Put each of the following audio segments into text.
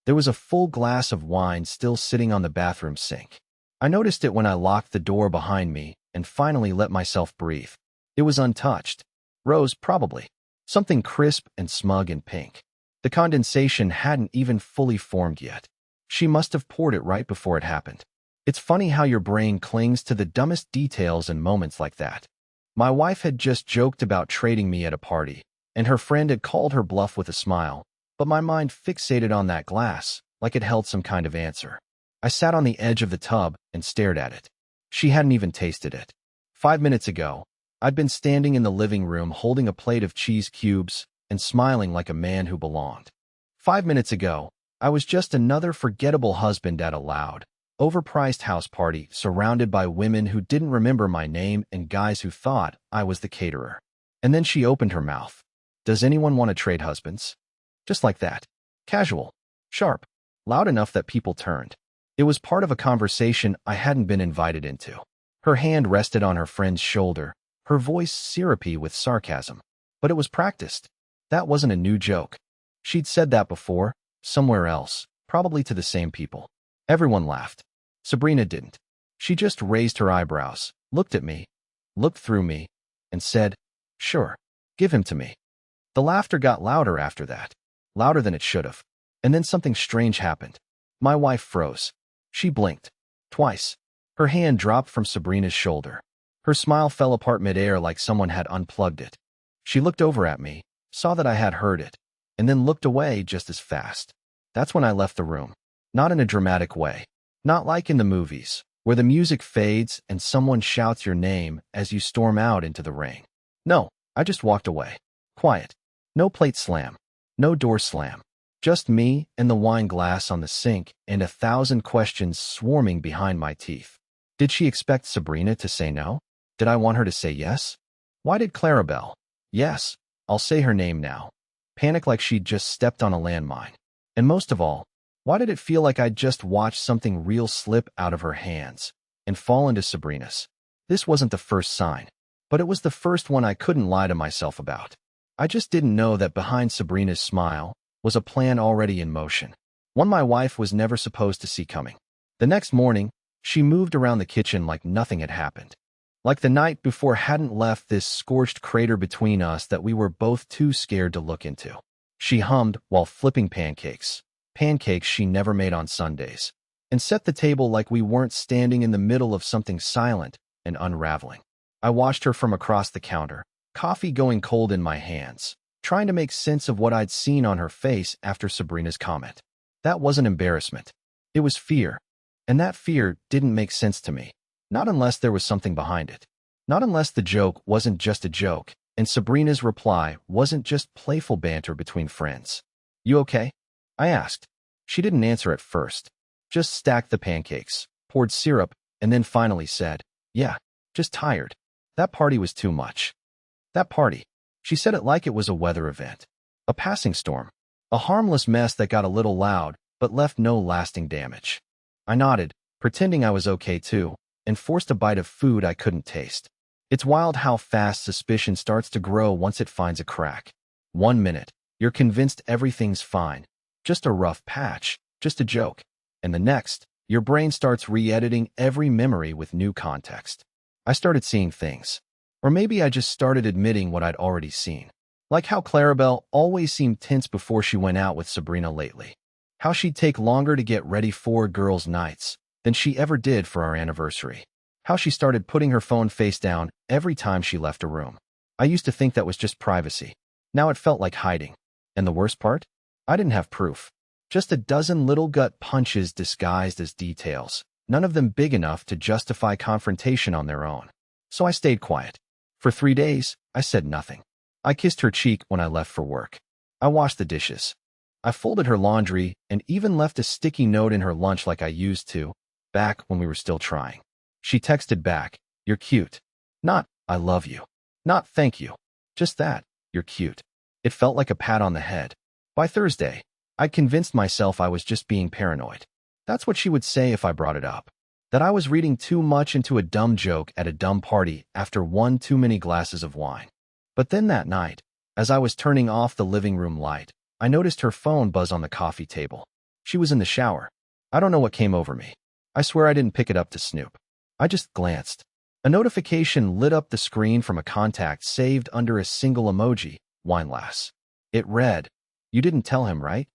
There was a full glass of wine still sitting on the bathroom sink. I noticed it when I locked the door behind me and finally let myself breathe. It was untouched. Rose, probably. Something crisp and smug and pink. The condensation hadn't even fully formed yet. She must have poured it right before it happened. It's funny how your brain clings to the dumbest details in moments like that. My wife had just joked about trading me at a party, and her friend had called her bluff with a smile, but my mind fixated on that glass, like it held some kind of answer. I sat on the edge of the tub and stared at it. She hadn't even tasted it. 5 minutes ago, I'd been standing in the living room holding a plate of cheese cubes and smiling like a man who belonged. 5 minutes ago, I was just another forgettable husband at a loud, overpriced house party surrounded by women who didn't remember my name and guys who thought I was the caterer. And then she opened her mouth. Does anyone want to trade husbands? Just like that. Casual. Sharp. Loud enough that people turned. It was part of a conversation I hadn't been invited into. Her hand rested on her friend's shoulder, her voice syrupy with sarcasm. But it was practiced. That wasn't a new joke. She'd said that before, somewhere else, probably to the same people. Everyone laughed. Sabrina didn't. She just raised her eyebrows, looked at me, looked through me, and said, "Sure, give him to me." The laughter got louder after that, louder than it should have. And then something strange happened. My wife froze. She blinked. Twice. Her hand dropped from Sabrina's shoulder. Her smile fell apart midair like someone had unplugged it. She looked over at me, saw that I had heard it, and then looked away just as fast. That's when I left the room. Not in a dramatic way. Not like in the movies, where the music fades and someone shouts your name as you storm out into the rain. No, I just walked away. Quiet. No plate slam. No door slam. Just me and the wine glass on the sink and 1,000 questions swarming behind my teeth. Did she expect Sabrina to say no? Did I want her to say yes? Why did Clarabelle? Yes, I'll say her name now. Panic like she'd just stepped on a landmine. And most of all, why did it feel like I'd just watched something real slip out of her hands and fall into Sabrina's? This wasn't the first sign, but it was the first one I couldn't lie to myself about. I just didn't know that behind Sabrina's smile was a plan already in motion, one my wife was never supposed to see coming. The next morning, she moved around the kitchen like nothing had happened. Like the night before hadn't left this scorched crater between us that we were both too scared to look into. She hummed while flipping pancakes she never made on Sundays, and set the table like we weren't standing in the middle of something silent and unraveling. I watched her from across the counter, coffee going cold in my hands, trying to make sense of what I'd seen on her face after Sabrina's comment. That wasn't embarrassment. It was fear. And that fear didn't make sense to me. Not unless there was something behind it. Not unless the joke wasn't just a joke, and Sabrina's reply wasn't just playful banter between friends. "You okay?" I asked. She didn't answer at first. Just stacked the pancakes, poured syrup, and then finally said, "Yeah, just tired. That party was too much." That party. She said it like it was a weather event. A passing storm. A harmless mess that got a little loud, but left no lasting damage. I nodded, pretending I was okay too, and forced a bite of food I couldn't taste. It's wild how fast suspicion starts to grow once it finds a crack. 1 minute, you're convinced everything's fine. Just a rough patch, just a joke. And the next, your brain starts re-editing every memory with new context. I started seeing things. Or maybe I just started admitting what I'd already seen. Like how Clarabelle always seemed tense before she went out with Sabrina lately. How she'd take longer to get ready for girls' nights than she ever did for our anniversary. How she started putting her phone face down every time she left a room. I used to think that was just privacy. Now it felt like hiding. And the worst part? I didn't have proof. Just a dozen little gut punches disguised as details, none of them big enough to justify confrontation on their own. So I stayed quiet. For 3 days, I said nothing. I kissed her cheek when I left for work. I washed the dishes. I folded her laundry and even left a sticky note in her lunch like I used to, back when we were still trying. She texted back, "You're cute." Not, "I love you." Not, "Thank you." Just that, "You're cute." It felt like a pat on the head. By Thursday, I'd convinced myself I was just being paranoid. That's what she would say if I brought it up. That I was reading too much into a dumb joke at a dumb party after one too many glasses of wine. But then that night, as I was turning off the living room light, I noticed her phone buzz on the coffee table. She was in the shower. I don't know what came over me. I swear I didn't pick it up to snoop. I just glanced. A notification lit up the screen from a contact saved under a single emoji, wine lass. It read, "You didn't tell him, right?"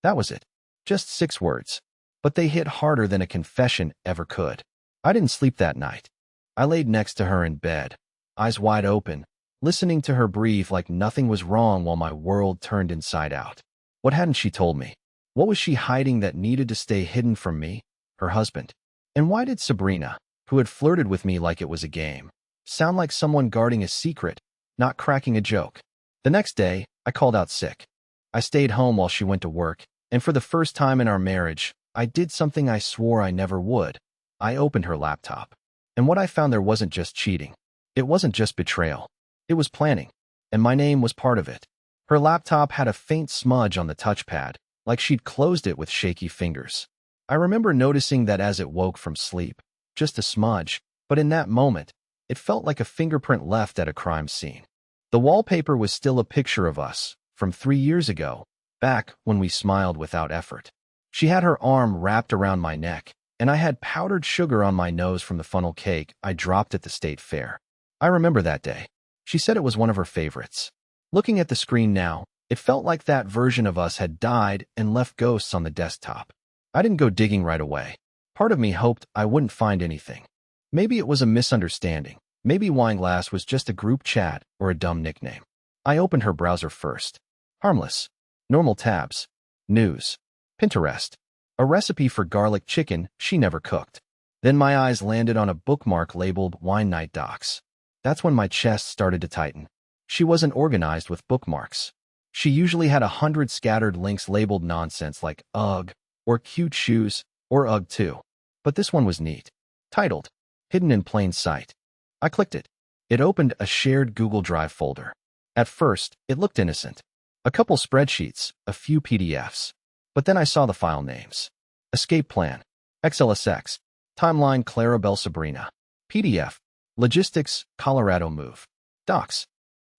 That was it. Just 6 words. But they hit harder than a confession ever could. I didn't sleep that night. I laid next to her in bed, eyes wide open, listening to her breathe like nothing was wrong while my world turned inside out. What hadn't she told me? What was she hiding that needed to stay hidden from me, her husband? And why did Sabrina, who had flirted with me like it was a game, sound like someone guarding a secret, not cracking a joke? The next day, I called out sick. I stayed home while she went to work, and for the first time in our marriage, I did something I swore I never would. I opened her laptop. And what I found there wasn't just cheating. It wasn't just betrayal. It was planning. And my name was part of it. Her laptop had a faint smudge on the touchpad, like she'd closed it with shaky fingers. I remember noticing that as it woke from sleep. Just a smudge, but in that moment, it felt like a fingerprint left at a crime scene. The wallpaper was still a picture of us, from 3 years ago, back when we smiled without effort. She had her arm wrapped around my neck, and I had powdered sugar on my nose from the funnel cake I dropped at the state fair. I remember that day. She said it was one of her favorites. Looking at the screen now, it felt like that version of us had died and left ghosts on the desktop. I didn't go digging right away. Part of me hoped I wouldn't find anything. Maybe it was a misunderstanding. Maybe Wineglass was just a group chat or a dumb nickname. I opened her browser first. Harmless. Normal tabs. News. Pinterest. A recipe for garlic chicken she never cooked. Then my eyes landed on a bookmark labeled Wine Night Docs. That's when my chest started to tighten. She wasn't organized with bookmarks. She usually had 100 scattered links labeled nonsense like UGG, or cute shoes, or UGG too. But this one was neat. Titled, Hidden in Plain Sight. I clicked it. It opened a shared Google Drive folder. At first, it looked innocent. A couple spreadsheets, a few PDFs. But then I saw the file names. Escape Plan. XLSX. Timeline Clarabelle Sabrina. PDF. Logistics Colorado Move. Docs.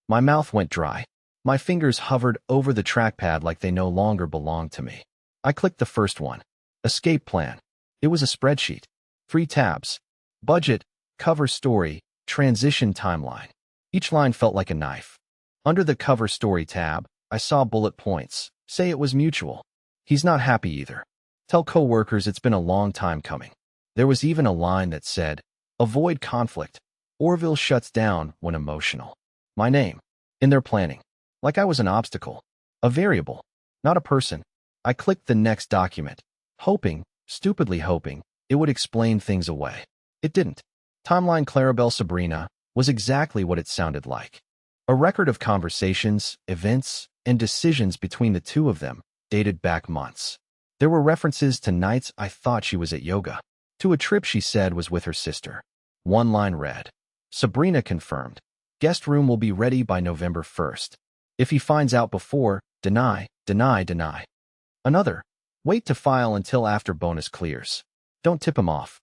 My mouth went dry. My fingers hovered over the trackpad like they no longer belonged to me. I clicked the first one. Escape Plan. It was a spreadsheet. 3 tabs. Budget, cover story, transition timeline. Each line felt like a knife. Under the cover story tab, I saw bullet points. Say it was mutual. He's not happy either. Tell coworkers it's been a long time coming. There was even a line that said, avoid conflict. Orville shuts down when emotional. My name. In their planning. Like I was an obstacle. A variable. Not a person. I clicked the next document. Hoping, stupidly hoping, it would explain things away. It didn't. Timeline Clarabelle Sabrina was exactly what it sounded like. A record of conversations, events, and decisions between the two of them, dated back months. There were references to nights I thought she was at yoga, to a trip she said was with her sister. One line read, Sabrina confirmed, guest room will be ready by November 1st. If he finds out before, deny, deny, deny. Another, wait to file until after bonus clears. Don't tip him off.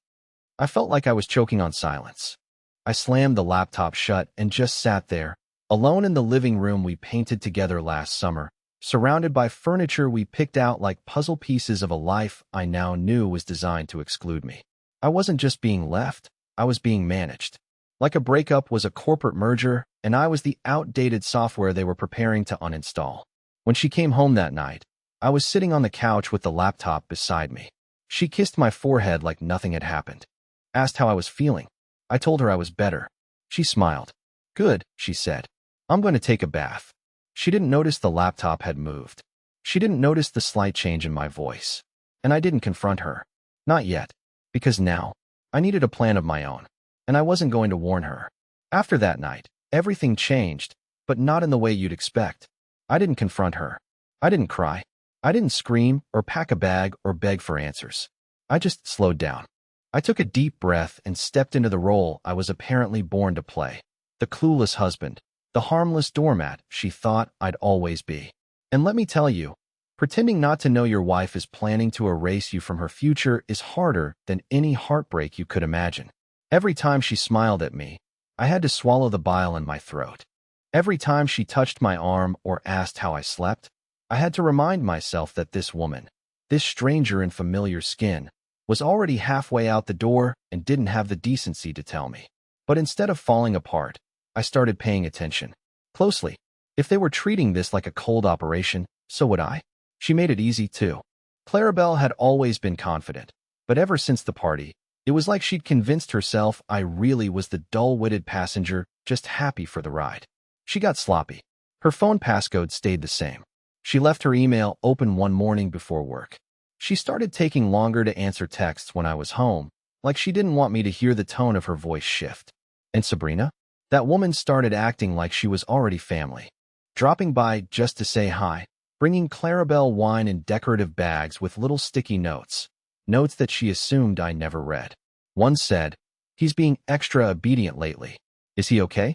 I felt like I was choking on silence. I slammed the laptop shut and just sat there, alone in the living room we painted together last summer, surrounded by furniture we picked out like puzzle pieces of a life I now knew was designed to exclude me. I wasn't just being left, I was being managed. Like a breakup was a corporate merger, and I was the outdated software they were preparing to uninstall. When she came home that night, I was sitting on the couch with the laptop beside me. She kissed my forehead like nothing had happened. Asked how I was feeling. I told her I was better. She smiled. Good, she said. I'm going to take a bath. She didn't notice the laptop had moved. She didn't notice the slight change in my voice. And I didn't confront her. Not yet. Because now, I needed a plan of my own. And I wasn't going to warn her. After that night, everything changed, but not in the way you'd expect. I didn't confront her. I didn't cry. I didn't scream or pack a bag or beg for answers. I just slowed down. I took a deep breath and stepped into the role I was apparently born to play. The clueless husband. The harmless doormat she thought I'd always be. And let me tell you, pretending not to know your wife is planning to erase you from her future is harder than any heartbreak you could imagine. Every time she smiled at me, I had to swallow the bile in my throat. Every time she touched my arm or asked how I slept, I had to remind myself that this woman, This stranger in familiar skin was already halfway out the door and didn't have the decency to tell me. But instead of falling apart, I started paying attention closely. If they were treating this like a cold operation, so would I. She made it easy, too. Clarabelle had always been confident, but ever since the party, it was like she'd convinced herself I really was the dull-witted passenger just happy for the ride. She got sloppy. Her phone passcode stayed the same. She left her email open one morning before work. She started taking longer to answer texts when I was home, like she didn't want me to hear the tone of her voice shift. And Sabrina? That woman started acting like she was already family, dropping by just to say hi, bringing Clarabelle wine in decorative bags with little sticky notes that she assumed I never read. One said, "He's being extra obedient lately. Is he okay?"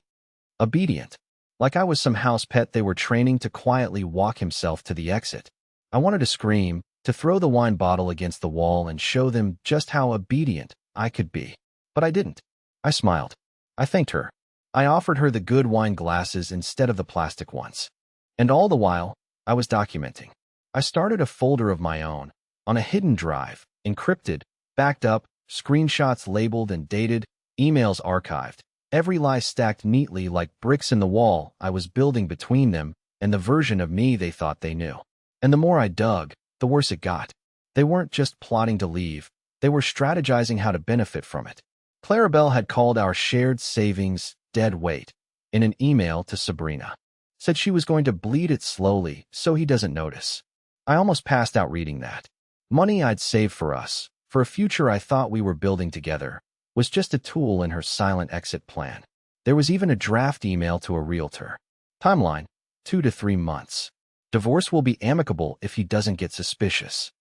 Obedient. Like I was some house pet they were training to quietly walk himself to the exit. I wanted to scream, to throw the wine bottle against the wall and show them just how obedient I could be. But I didn't. I smiled. I thanked her. I offered her the good wine glasses instead of the plastic ones. And all the while, I was documenting. I started a folder of my own, on a hidden drive, encrypted, backed up, screenshots labeled and dated, emails archived. Every lie stacked neatly like bricks in the wall I was building between them and the version of me they thought they knew. And the more I dug, the worse it got. They weren't just plotting to leave, they were strategizing how to benefit from it. Clarabelle had called our shared savings dead weight in an email to Sabrina. Said she was going to bleed it slowly so he doesn't notice. I almost passed out reading that. Money I'd saved for us, for a future I thought we were building together, was just a tool in her silent exit plan. There was even a draft email to a realtor. Timeline, 2 to 3 months. Divorce will be amicable if he doesn't get suspicious.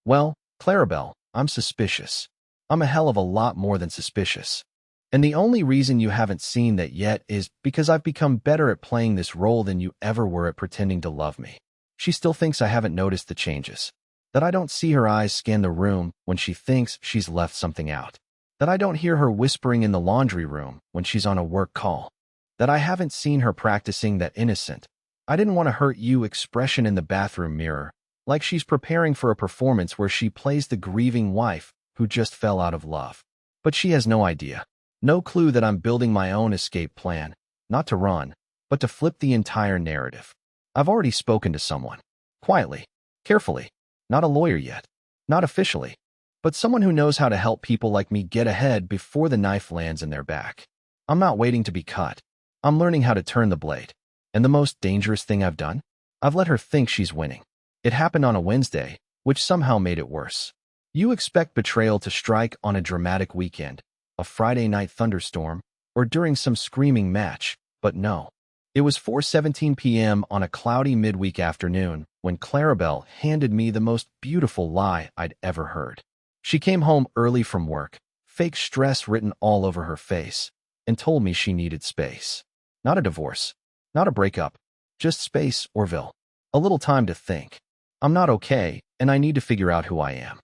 Well, Clarabelle, I'm suspicious. I'm a hell of a lot more than suspicious. And the only reason you haven't seen that yet is because I've become better at playing this role than you ever were at pretending to love me. She still thinks I haven't noticed the changes. That I don't see her eyes scan the room when she thinks she's left something out. That I don't hear her whispering in the laundry room when she's on a work call. That I haven't seen her practicing that innocent, "I didn't want to hurt you" expression in the bathroom mirror, like she's preparing for a performance where she plays the grieving wife who just fell out of love. But she has no idea. No clue that I'm building my own escape plan, not to run, but to flip the entire narrative. I've already spoken to someone. Quietly, carefully. Not a lawyer yet. Not officially. But someone who knows how to help people like me get ahead before the knife lands in their back. I'm not waiting to be cut. I'm learning how to turn the blade. And the most dangerous thing I've done? I've let her think she's winning. It happened on a Wednesday, which somehow made it worse. You expect betrayal to strike on a dramatic weekend, a Friday night thunderstorm, or during some screaming match, but no. It was 4:17 p.m. on a cloudy midweek afternoon when Clarabelle handed me the most beautiful lie I'd ever heard. She came home early from work, fake stress written all over her face, and told me she needed space. Not a divorce, not a breakup, just space, Orville. A little time to think. I'm not okay, and I need to figure out who I am.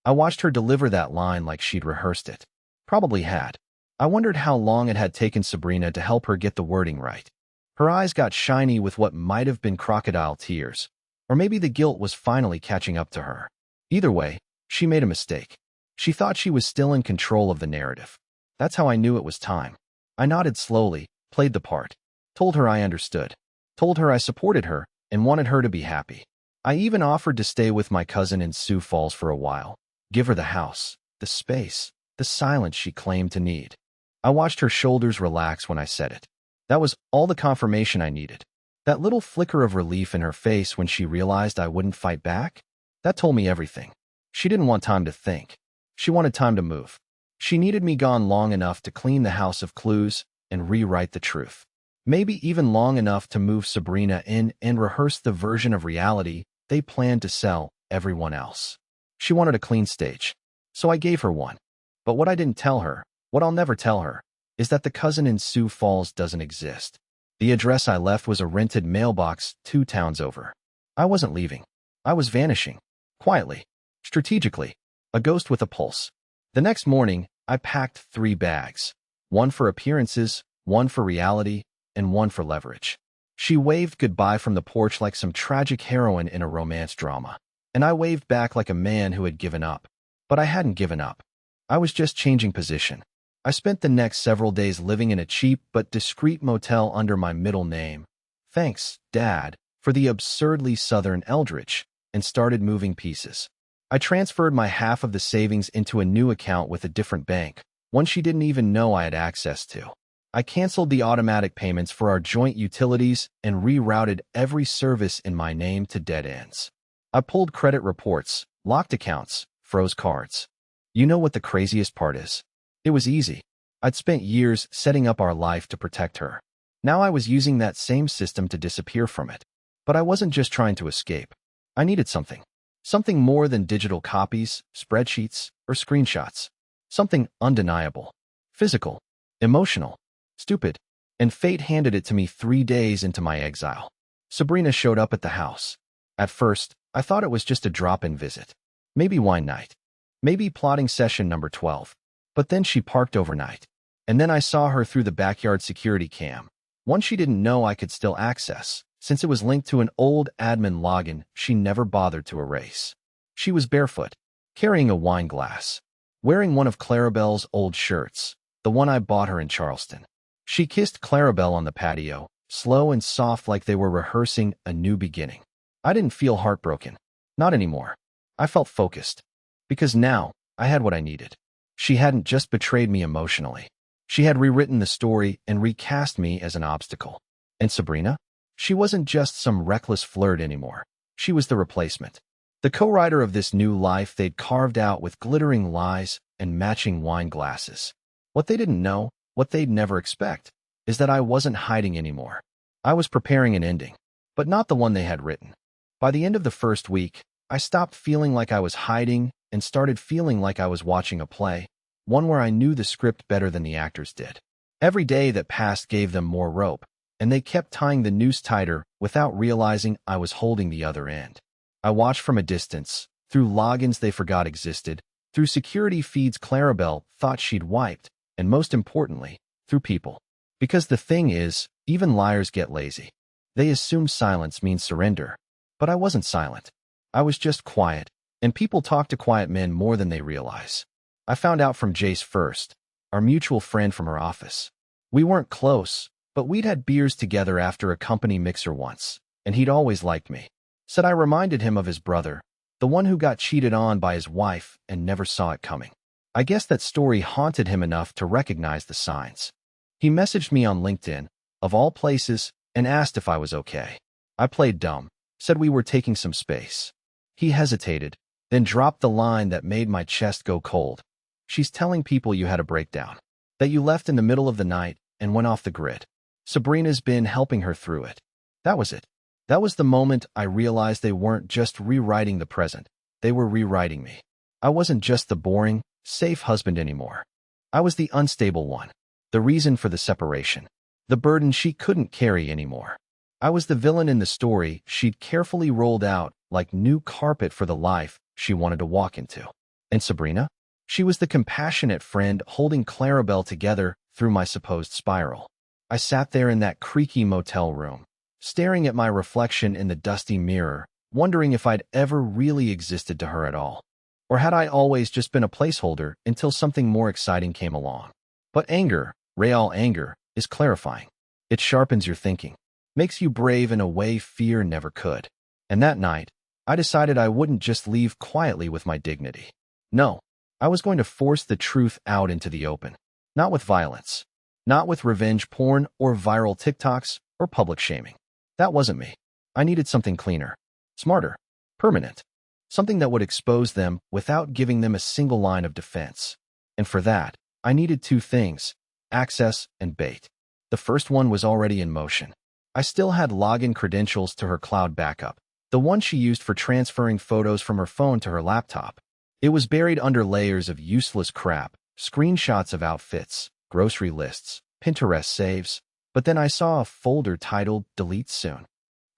I watched her deliver that line like she'd rehearsed it. Probably had. I wondered how long it had taken Sabrina to help her get the wording right. Her eyes got shiny with what might have been crocodile tears, or maybe the guilt was finally catching up to her. Either way, she made a mistake. She thought she was still in control of the narrative. That's how I knew it was time. I nodded slowly, played the part, told her I understood, told her I supported her and wanted her to be happy. I even offered to stay with my cousin in Sioux Falls for a while, give her the house, the space, the silence she claimed to need. I watched her shoulders relax when I said it. That was all the confirmation I needed. That little flicker of relief in her face when she realized I wouldn't fight back, that told me everything. She didn't want time to think. She wanted time to move. She needed me gone long enough to clean the house of clues and rewrite the truth. Maybe even long enough to move Sabrina in and rehearse the version of reality they planned to sell everyone else. She wanted a clean stage, so I gave her one. But what I didn't tell her, what I'll never tell her, is that the cousin in Sioux Falls doesn't exist. The address I left was a rented mailbox 2 towns over. I wasn't leaving. I was vanishing. Quietly. Strategically. A ghost with a pulse. The next morning, I packed 3 bags. One for appearances, one for reality, and one for leverage. She waved goodbye from the porch like some tragic heroine in a romance drama. and I waved back like a man who had given up. But I hadn't given up. I was just changing position. I spent the next several days living in a cheap but discreet motel under my middle name. Thanks, Dad, for the absurdly Southern Eldritch, and started moving pieces. I transferred my half of the savings into a new account with a different bank, one she didn't even know I had access to. I canceled the automatic payments for our joint utilities and rerouted every service in my name to dead ends. I pulled credit reports, locked accounts, froze cards. You know what the craziest part is? It was easy. I'd spent years setting up our life to protect her. Now I was using that same system to disappear from it. But I wasn't just trying to escape. I needed something. Something more than digital copies, spreadsheets, or screenshots. Something undeniable. Physical. Emotional. Stupid. And fate handed it to me 3 days into my exile. Sabrina showed up at the house. At first, I thought it was just a drop-in visit. Maybe wine night. Maybe plotting session number 12. But then she parked overnight. And then I saw her through the backyard security cam. One she didn't know I could still access, since it was linked to an old admin login she never bothered to erase. She was barefoot, carrying a wine glass, wearing one of Clarabelle's old shirts, the one I bought her in Charleston. She kissed Clarabelle on the patio, slow and soft like they were rehearsing a new beginning. I didn't feel heartbroken. Not anymore. I felt focused. Because now, I had what I needed. She hadn't just betrayed me emotionally. She had rewritten the story and recast me as an obstacle. And Sabrina? She wasn't just some reckless flirt anymore. She was the replacement. The co-writer of this new life they'd carved out with glittering lies and matching wine glasses. What they didn't know, what they'd never expect, is that I wasn't hiding anymore. I was preparing an ending, but not the one they had written. By the end of the first week, I stopped feeling like I was hiding and started feeling like I was watching a play, one where I knew the script better than the actors did. Every day that passed gave them more rope, and they kept tying the noose tighter without realizing I was holding the other end. I watched from a distance, through logins they forgot existed, through security feeds Clarabelle thought she'd wiped, and most importantly, through people. Because the thing is, even liars get lazy. They assume silence means surrender. But I wasn't silent. I was just quiet, and people talk to quiet men more than they realize. I found out from Jace first, our mutual friend from her office. We weren't close, but we'd had beers together after a company mixer once, and he'd always liked me. Said I reminded him of his brother, the one who got cheated on by his wife and never saw it coming. I guess that story haunted him enough to recognize the signs. He messaged me on LinkedIn, of all places, and asked if I was okay. I played dumb, said we were taking some space. He hesitated, then dropped the line that made my chest go cold. She's telling people you had a breakdown, that you left in the middle of the night and went off the grid. Sabrina's been helping her through it. That was it. That was the moment I realized they weren't just rewriting the present. They were rewriting me. I wasn't just the boring, safe husband anymore. I was the unstable one, the reason for the separation, the burden she couldn't carry anymore. I was the villain in the story she'd carefully rolled out like new carpet for the life she wanted to walk into. And Sabrina? She was the compassionate friend holding Clarabelle together through my supposed spiral. I sat there in that creaky motel room, staring at my reflection in the dusty mirror, wondering if I'd ever really existed to her at all. Or had I always just been a placeholder until something more exciting came along? But anger, real anger, is clarifying. It sharpens your thinking, makes you brave in a way fear never could. And that night, I decided I wouldn't just leave quietly with my dignity. No, I was going to force the truth out into the open. Not with violence. Not with revenge porn or viral TikToks or public shaming. That wasn't me. I needed something cleaner, smarter, permanent. Something that would expose them without giving them a single line of defense. And for that, I needed 2 things, access and bait. The first one was already in motion. I still had login credentials to her cloud backup, the one she used for transferring photos from her phone to her laptop. It was buried under layers of useless crap, screenshots of outfits, grocery lists, Pinterest saves, but then I saw a folder titled Delete Soon.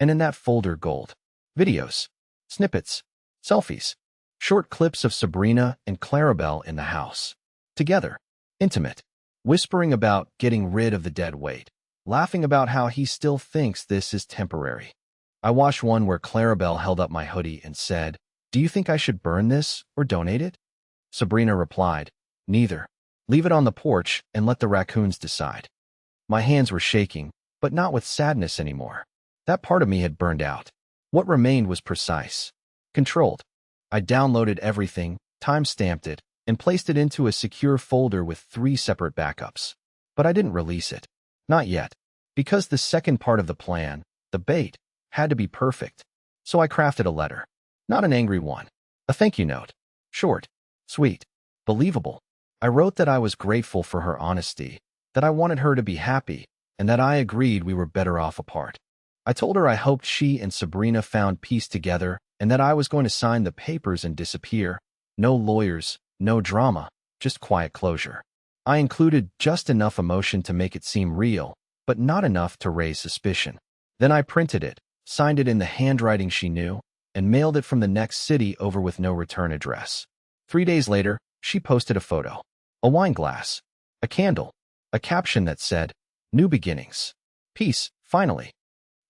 And in that folder gold. Videos, snippets, selfies, short clips of Sabrina and Clarabelle in the house. Together, intimate, whispering about getting rid of the dead weight, laughing about how he still thinks this is temporary. I watched one where Clarabelle held up my hoodie and said, "Do you think I should burn this or donate it?" Sabrina replied, "Neither. Leave it on the porch and let the raccoons decide." My hands were shaking, but not with sadness anymore. That part of me had burned out. What remained was precise, controlled. I downloaded everything, time-stamped it, and placed it into a secure folder with 3 separate backups. But I didn't release it. Not yet. Because the second part of the plan, the bait, had to be perfect. So I crafted a letter. Not an angry one. A thank you note. Short, sweet, believable. I wrote that I was grateful for her honesty, that I wanted her to be happy, and that I agreed we were better off apart. I told her I hoped she and Sabrina found peace together and that I was going to sign the papers and disappear. No lawyers, no drama, just quiet closure. I included just enough emotion to make it seem real, but not enough to raise suspicion. Then I printed it, signed it in the handwriting she knew, and mailed it from the next city over with no return address. 3 days later, she posted a photo. A wine glass, a candle, a caption that said, "New beginnings. Peace, finally."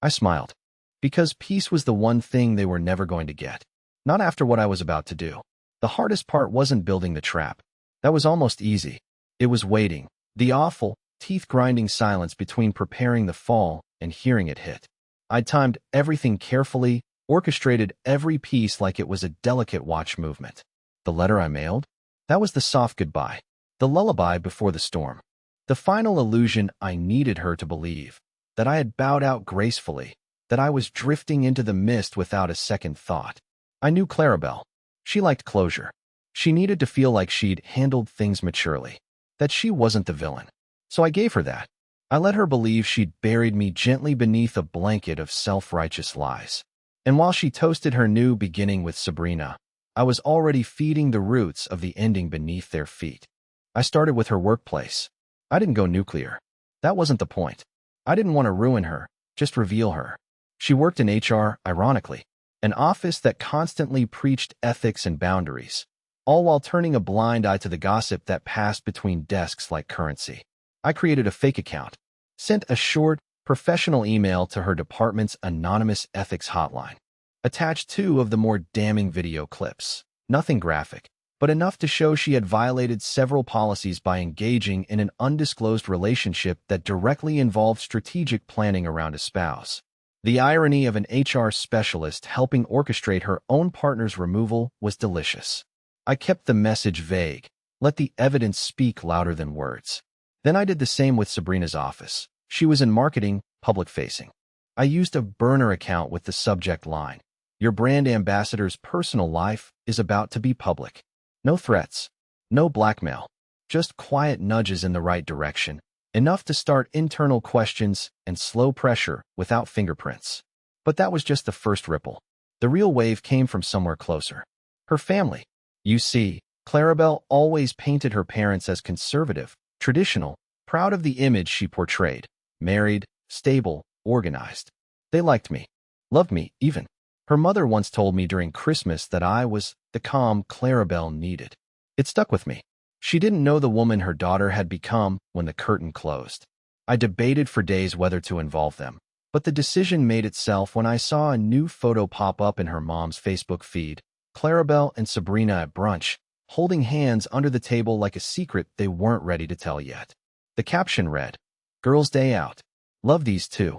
I smiled, because peace was the one thing they were never going to get. Not after what I was about to do. The hardest part wasn't building the trap. That was almost easy. It was waiting. The awful, teeth-grinding silence between preparing the fall and hearing it hit. I timed everything carefully, orchestrated every piece like it was a delicate watch movement. The letter I mailed? That was the soft goodbye. The lullaby before the storm. The final illusion I needed her to believe. That I had bowed out gracefully. That I was drifting into the mist without a second thought. I knew Clarabelle. She liked closure. She needed to feel like she'd handled things maturely. That she wasn't the villain. So I gave her that. I let her believe she'd buried me gently beneath a blanket of self-righteous lies. And while she toasted her new beginning with Sabrina, I was already feeding the roots of the ending beneath their feet. I started with her workplace. I didn't go nuclear. That wasn't the point. I didn't want to ruin her, just reveal her. She worked in HR, ironically, an office that constantly preached ethics and boundaries, all while turning a blind eye to the gossip that passed between desks like currency. I created a fake account, sent a short, professional email to her department's anonymous ethics hotline, attached 2 of the more damning video clips. Nothing graphic, but enough to show she had violated several policies by engaging in an undisclosed relationship that directly involved strategic planning around a spouse. The irony of an HR specialist helping orchestrate her own partner's removal was delicious. I kept the message vague, let the evidence speak louder than words. Then I did the same with Sabrina's office. She was in marketing, public-facing. I used a burner account with the subject line, "Your brand ambassador's personal life is about to be public." No threats, no blackmail, just quiet nudges in the right direction, enough to start internal questions and slow pressure without fingerprints. But that was just the first ripple. The real wave came from somewhere closer. Her family. You see, Clarabelle always painted her parents as conservative, traditional, proud of the image she portrayed. Married, stable, organized. They liked me. Loved me, even. Her mother once told me during Christmas that I was the calm Clarabelle needed. It stuck with me. She didn't know the woman her daughter had become when the curtain closed. I debated for days whether to involve them, but the decision made itself when I saw a new photo pop up in her mom's Facebook feed, Clarabelle and Sabrina at brunch, holding hands under the table like a secret they weren't ready to tell yet. The caption read, "Girls' Day Out. Love these 2.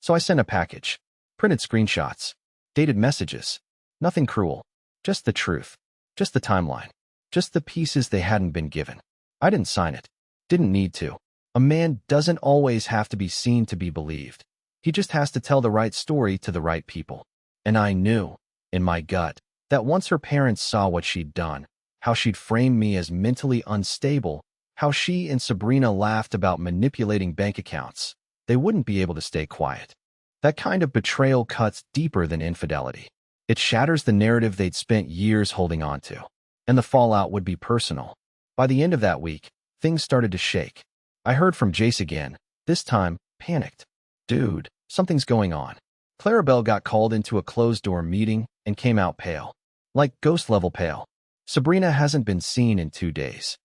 So I sent a package, printed screenshots, dated messages. Nothing cruel. Just the truth. Just the timeline. Just the pieces they hadn't been given. I didn't sign it. Didn't need to. A man doesn't always have to be seen to be believed. He just has to tell the right story to the right people. And I knew, in my gut, that once her parents saw what she'd done, how she'd framed me as mentally unstable, how she and Sabrina laughed about manipulating bank accounts, they wouldn't be able to stay quiet. That kind of betrayal cuts deeper than infidelity. It shatters the narrative they'd spent years holding on to. And the fallout would be personal. By the end of that week, things started to shake. I heard from Jace again, this time, panicked. "Dude, something's going on." Clarabelle got called into a closed-door meeting and came out pale. Like ghost-level pale. Sabrina hasn't been seen in 2 days.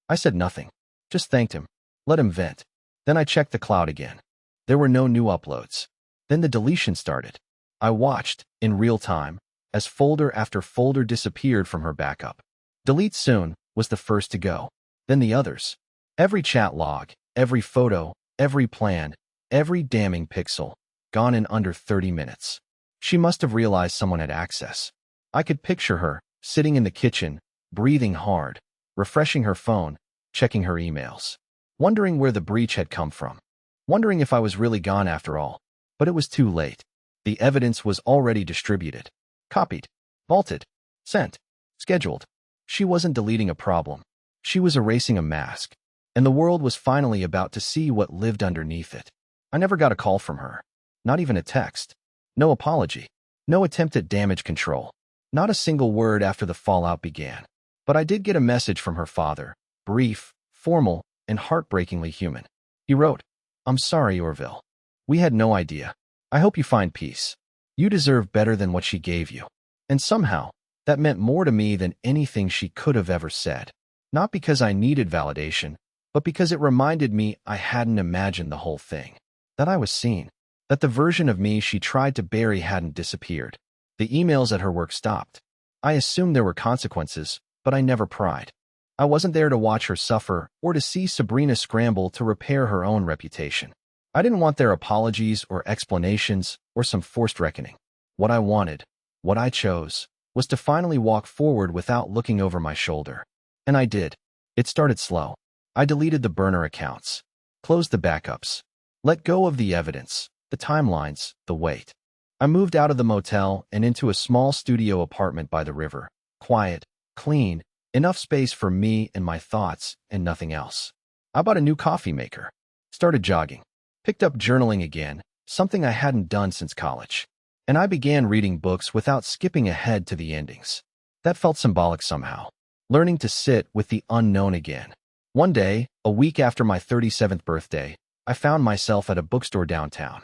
I said nothing. Just thanked him. Let him vent. Then I checked the cloud again. There were no new uploads. Then the deletion started. I watched, in real time, as folder after folder disappeared from her backup. Delete soon was the first to go. Then the others. Every chat log, every photo, every plan, every damning pixel, gone in under 30 minutes. She must have realized someone had access. I could picture her, sitting in the kitchen, breathing hard, refreshing her phone, checking her emails, wondering where the breach had come from, wondering if I was really gone after all. But it was too late. The evidence was already distributed, copied, vaulted, sent, scheduled. She wasn't deleting a problem. She was erasing a mask, and the world was finally about to see what lived underneath it. I never got a call from her, not even a text, no apology, no attempt at damage control, not a single word after the fallout began. But I did get a message from her father, brief, formal, and heartbreakingly human. He wrote, "I'm sorry, Orville. We had no idea. I hope you find peace. You deserve better than what she gave you." And somehow, that meant more to me than anything she could have ever said. Not because I needed validation, but because it reminded me I hadn't imagined the whole thing. That I was seen. That the version of me she tried to bury hadn't disappeared. The emails at her work stopped. I assumed there were consequences, but I never pried. I wasn't there to watch her suffer or to see Sabrina scramble to repair her own reputation. I didn't want their apologies or explanations or some forced reckoning. What I wanted, what I chose, was to finally walk forward without looking over my shoulder. And I did. It started slow. I deleted the burner accounts, closed the backups, let go of the evidence, the timelines, the weight. I moved out of the motel and into a small studio apartment by the river. Quiet, clean, enough space for me and my thoughts and nothing else. I bought a new coffee maker, started jogging, picked up journaling again, something I hadn't done since college. And I began reading books without skipping ahead to the endings. That felt symbolic somehow. Learning to sit with the unknown again. One day, a week after my 37th birthday, I found myself at a bookstore downtown.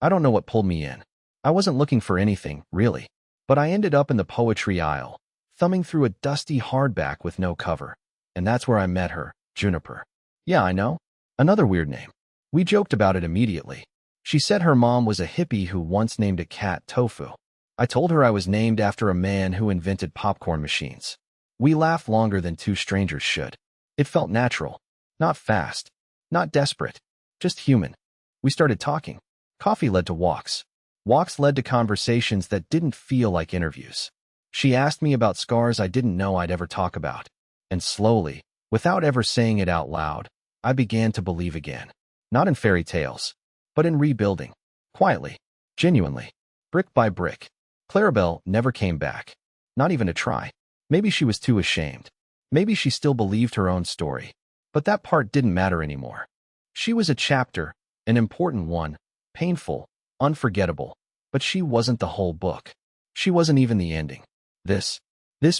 I don't know what pulled me in. I wasn't looking for anything, really. But I ended up in the poetry aisle, thumbing through a dusty hardback with no cover. And that's where I met her, Juniper. Yeah, I know. Another weird name. We joked about it immediately. She said her mom was a hippie who once named a cat Tofu. I told her I was named after a man who invented popcorn machines. We laughed longer than two strangers should. It felt natural, not fast, not desperate, just human. We started talking. Coffee led to walks. Walks led to conversations that didn't feel like interviews. She asked me about scars I didn't know I'd ever talk about. And slowly, without ever saying it out loud, I began to believe again. Not in fairy tales, but in rebuilding. Quietly, genuinely, brick by brick. Clarabelle never came back. Not even to try. Maybe she was too ashamed. Maybe she still believed her own story. But that part didn't matter anymore. She was a chapter, an important one, painful, unforgettable. But she wasn't the whole book. She wasn't even the ending. This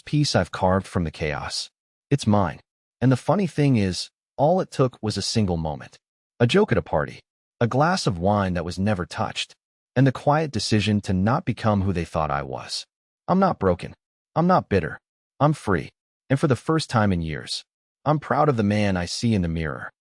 piece I've carved from the chaos. It's mine. And the funny thing is, all it took was a single moment. A joke at a party. A glass of wine that was never touched. And the quiet decision to not become who they thought I was. I'm not broken. I'm not bitter. I'm free. And for the first time in years, I'm proud of the man I see in the mirror.